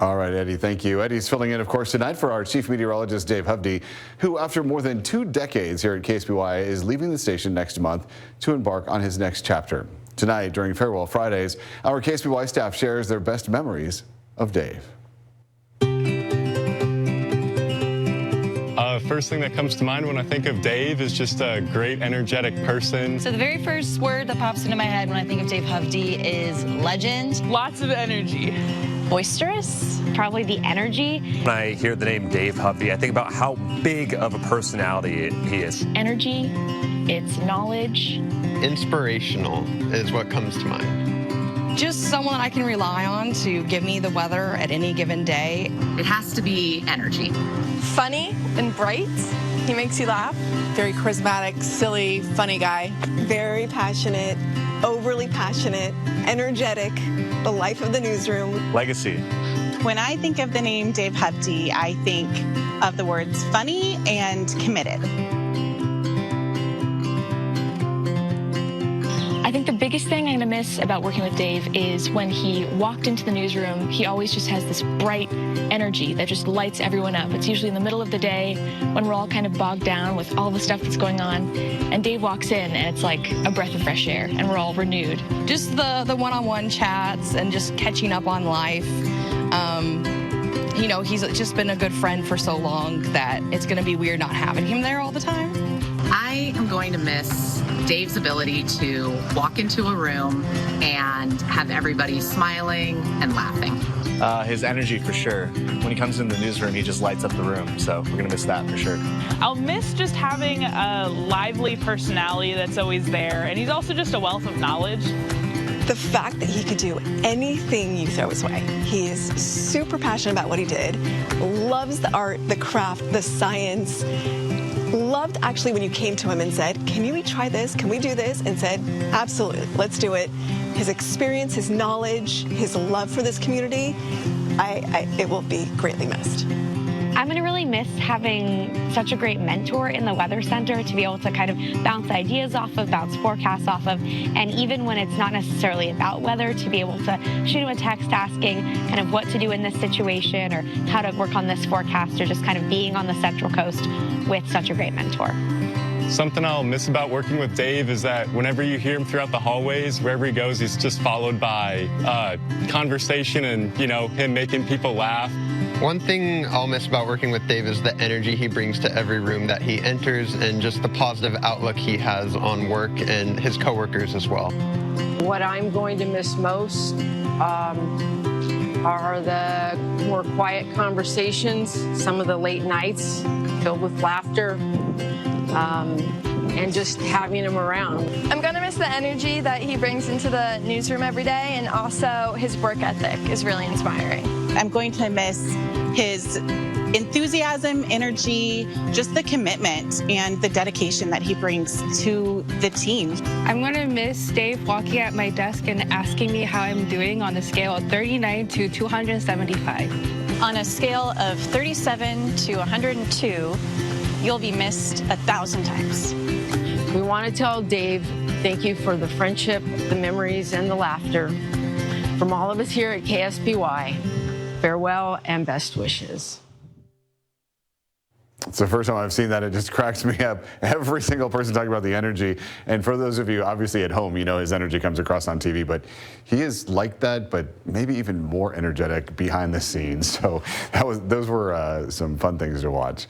All right, Eddie, thank you. Eddie's filling in, of course, tonight for our chief meteorologist, Dave Hovde, who, after more than 2 decades here at KSBY, is leaving the station next month to embark on his next chapter. Tonight, during Farewell Fridays, our KSBY staff shares their best memories of Dave. First thing that comes to mind when I think of Dave is just a great, energetic person. So the very first word that pops into my head when I think of Dave Hovde is legend. Lots of energy. Boisterous. Probably the energy. When I hear the name Dave Hovde, I think about how big of a personality he is. Energy, it's knowledge. Inspirational is what comes to mind. Just someone I can rely on to give me the weather at any given day. It has to be energy. Funny and bright. He makes you laugh. Very charismatic, silly, funny guy. Very passionate, overly passionate, energetic, the life of the newsroom. Legacy. When I think of the name Dave Hovde, I think of the words funny and committed. I think the biggest thing I'm going to miss about working with Dave is when he walked into the newsroom, he always just has this bright energy that just lights everyone up. It's usually in the middle of the day when we're all kind of bogged down with all the stuff that's going on, and Dave walks in and it's like a breath of fresh air and we're all renewed. Just the one-on-one chats and just catching up on life. You know, he's just been a good friend for so long that it's going to be weird not having him there all the time. I am going to miss Dave's ability to walk into a room and have everybody smiling and laughing. His energy for sure. When he comes in the newsroom, he just lights up the room, so we're going to miss that for sure. I'll miss just having a lively personality that's always there, and he's also just a wealth of knowledge. The fact that he could do anything you throw his way. He is super passionate about what he did, loves the art, the craft, the science. Loved actually when you came to him and said, can you try this? Can we do this? And said, absolutely, let's do it. His experience, his knowledge, his love for this community, it will be greatly missed. I'm going to really miss having such a great mentor in the Weather Center to be able to kind of bounce ideas off of, bounce forecasts off of, and even when it's not necessarily about weather, to be able to shoot him a text asking kind of what to do in this situation or how to work on this forecast, or just kind of being on the Central Coast with such a great mentor. Something I'll miss about working with Dave is that whenever you hear him throughout the hallways, wherever he goes, he's just followed by conversation and, you know, him making people laugh. One thing I'll miss about working with Dave is the energy he brings to every room that he enters and just the positive outlook he has on work and his coworkers as well. What I'm going to miss most are the more quiet conversations, some of the late nights filled with laughter, and just having him around. I'm going to miss the energy that he brings into the newsroom every day, and also his work ethic is really inspiring. I'm going to miss his enthusiasm, energy, just the commitment and the dedication that he brings to the team. I'm going to miss Dave walking at my desk and asking me how I'm doing on the scale of 39 to 275. On a scale of 37 to 102, you'll be missed 1,000 times. We want to tell Dave thank you for the friendship, the memories, and the laughter. From all of us here at KSBY, farewell and best wishes. It's the first time I've seen that. It just cracks me up. Every single person talking about the energy. And for those of you obviously at home, you know his energy comes across on TV, but he is like that, but maybe even more energetic behind the scenes. So those were some fun things to watch.